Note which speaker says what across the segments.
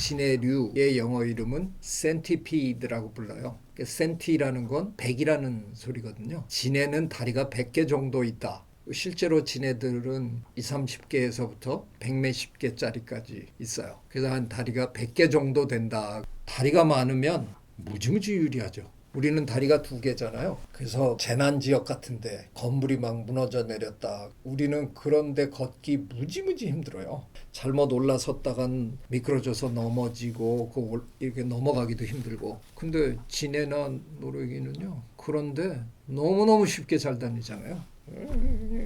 Speaker 1: 진해류의 영어 이름은 센티피드라고 불러요. 센티라는 건 100이라는 소리거든요. 진해는 다리가 100개 정도 있다. 실제로 진해들은 20, 30개에서부터 100몇십 개짜리까지 있어요. 그래서 한 다리가 100개 정도 된다. 다리가 많으면 무지무지 유리하죠. 우리는 다리가 2개잖아요. 그래서 재난 지역 같은데 건물이 막 무너져 내렸다. 우리는 그런데 걷기 무지무지 힘들어요. 잘못 올라섰다간 미끄러져서 넘어지고 이렇게 넘어가기도 힘들고. 근데 진해나 노르웨기는요. 그런데 너무너무 쉽게 잘 다니잖아요.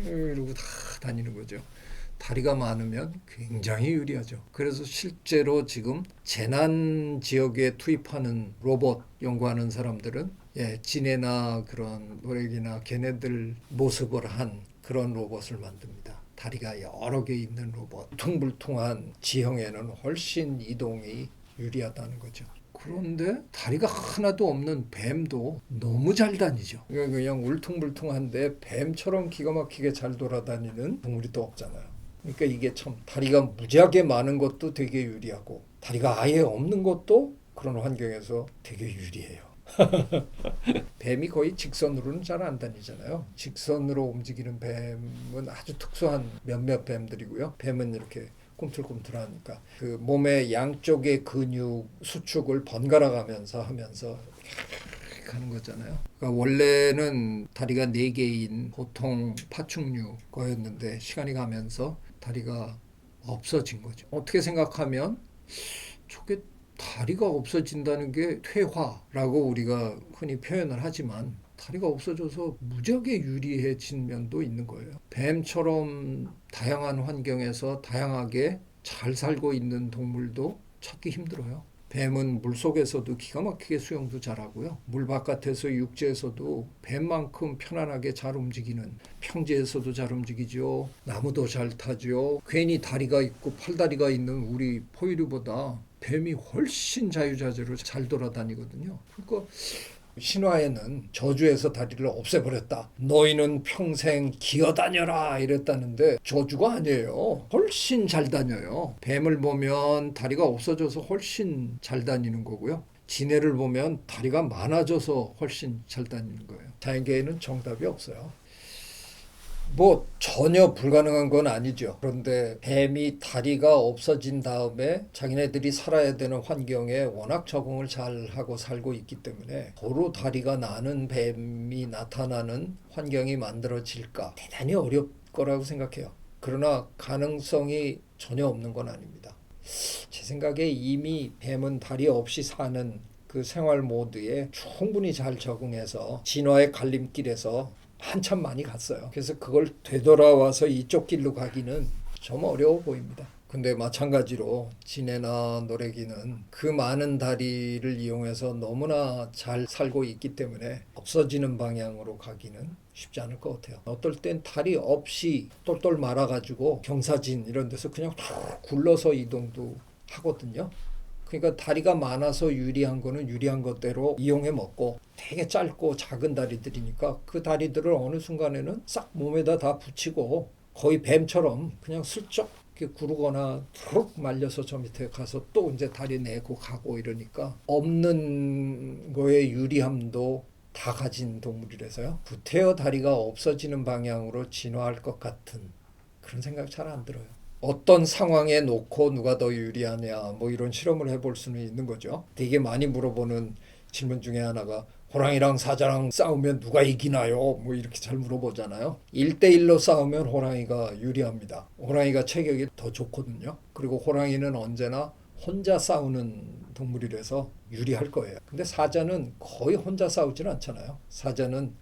Speaker 1: 이러고 다 다니는 거죠. 다리가 많으면 굉장히 유리하죠. 그래서 실제로 지금 재난 지역에 투입하는 로봇 연구하는 사람들은 진해나 그런 노래기나 걔네들 모습을 한 그런 로봇을 만듭니다. 다리가 여러 개 있는 로봇. 퉁불퉁한 지형에는 훨씬 이동이 유리하다는 거죠. 그런데 다리가 하나도 없는 뱀도 너무 잘 다니죠. 그냥 울퉁불퉁한데 뱀처럼 기가 막히게 잘 돌아다니는 동물이 또 없잖아요. 그러니까 이게 참 다리가 무지하게 많은 것도 되게 유리하고 다리가 아예 없는 것도 그런 환경에서 되게 유리해요. 뱀이 거의 직선으로는 잘 안 다니잖아요. 직선으로 움직이는 뱀은 아주 특수한 몇몇 뱀들이고요. 뱀은 이렇게 꿈틀꿈틀하니까 그 몸의 양쪽의 근육 수축을 번갈아 가면서 하면서 가는 거잖아요. 그러니까 원래는 다리가 4개인 보통 파충류 거였는데 시간이 가면서 다리가 없어진 거죠. 어떻게 생각하면 저게 다리가 없어진다는 게 퇴화라고 우리가 흔히 표현을 하지만 다리가 없어져서 무지하게 유리해진 면도 있는 거예요. 뱀처럼 다양한 환경에서 다양하게 잘 살고 있는 동물도 찾기 힘들어요. 뱀은 물속에서도 기가 막히게 수영도 잘하고요. 물 바깥에서 육지에서도 뱀만큼 편안하게 잘 움직이는, 평지에서도 잘 움직이죠. 나무도 잘 타죠. 괜히 다리가 있고 팔다리가 있는 우리 포유류보다 뱀이 훨씬 자유자재로 잘 돌아다니거든요. 그러니까 신화에는 저주에서 다리를 없애버렸다. 너희는 평생 기어다녀라 이랬다는데 저주가 아니에요. 훨씬 잘 다녀요. 뱀을 보면 다리가 없어져서 훨씬 잘 다니는 거고요. 진해를 보면 다리가 많아져서 훨씬 잘 다니는 거예요. 자연계에는 정답이 없어요. 뭐 전혀 불가능한 건 아니죠. 그런데 뱀이 다리가 없어진 다음에 자기네들이 살아야 되는 환경에 워낙 적응을 잘 하고 살고 있기 때문에 도로 다리가 나는 뱀이 나타나는 환경이 만들어질까 대단히 어렵 거라고 생각해요. 그러나 가능성이 전혀 없는 건 아닙니다. 제 생각에 이미 뱀은 다리 없이 사는 그 생활 모드에 충분히 잘 적응해서 진화의 갈림길에서 한참 많이 갔어요. 그래서 그걸 되돌아와서 이쪽 길로 가기는 좀 어려워 보입니다. 근데 마찬가지로 진해나 노래기는 그 많은 다리를 이용해서 너무나 잘 살고 있기 때문에 없어지는 방향으로 가기는 쉽지 않을 것 같아요. 어떨 땐 다리 없이 똘똘 말아가지고 경사진 이런 데서 그냥 툭 굴러서 이동도 하거든요. 그러니까 다리가 많아서 유리한 거는 유리한 것대로 이용해 먹고 되게 짧고 작은 다리들이니까 그 다리들을 어느 순간에는 싹 몸에다 다 붙이고 거의 뱀처럼 그냥 슬쩍 이렇게 구르거나 툭 말려서 저 밑에 가서 또 이제 다리 내고 가고 이러니까 없는 거에 유리함도 다 가진 동물이라서요. 구태여 다리가 없어지는 방향으로 진화할 것 같은 그런 생각 잘 안 들어요. 어떤 상황에 놓고 누가 더 유리하냐 뭐 이런 실험을 해볼 수는 있는 거죠. 되게 많이 물어보는 질문 중에 하나가 호랑이랑 사자랑 싸우면 누가 이기나요? 뭐 이렇게 잘 물어보잖아요. 1대1로 싸우면 호랑이가 유리합니다. 호랑이가 체격이 더 좋거든요. 그리고 호랑이는 언제나 혼자 싸우는 동물이라서 유리할 거예요. 근데 사자는 거의 혼자 싸우지는 않잖아요. 사자는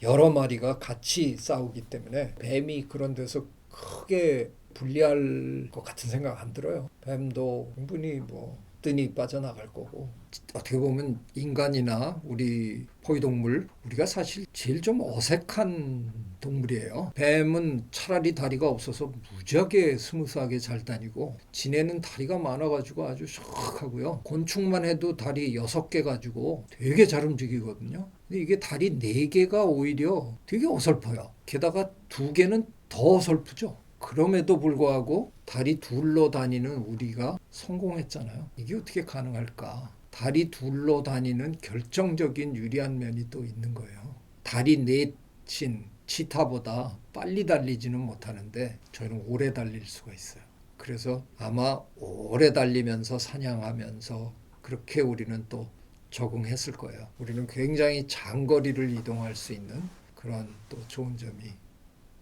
Speaker 1: 여러 마리가 같이 싸우기 때문에 뱀이 그런 데서 크게 불리할 것 같은 생각 안 들어요. 뱀도 충분히 뭐 뜬이 빠져나갈 거고 어떻게 보면 인간이나 우리 포유동물 우리가 사실 제일 좀 어색한 동물이에요. 뱀은 차라리 다리가 없어서 무지하게 스무스하게 잘 다니고 진해는 다리가 많아가지고 아주 샥하고요. 곤충만 해도 다리 6개 가지고 되게 잘 움직이거든요. 근데 이게 다리 4개가 오히려 되게 어설퍼요. 게다가 2개는 더 어설프죠. 그럼에도 불구하고 다리 둘로 다니는 우리가 성공했잖아요. 이게 어떻게 가능할까? 다리 둘로 다니는 결정적인 유리한 면이 또 있는 거예요. 다리 넷인 치타보다 빨리 달리지는 못하는데 저희는 오래 달릴 수가 있어요. 그래서 아마 오래 달리면서 사냥하면서 그렇게 우리는 또 적응했을 거예요. 우리는 굉장히 장거리를 이동할 수 있는 그런 또 좋은 점이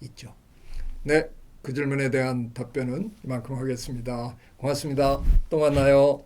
Speaker 1: 있죠. 네, 그 질문에 대한 답변은 이만큼 하겠습니다. 고맙습니다. 또 만나요.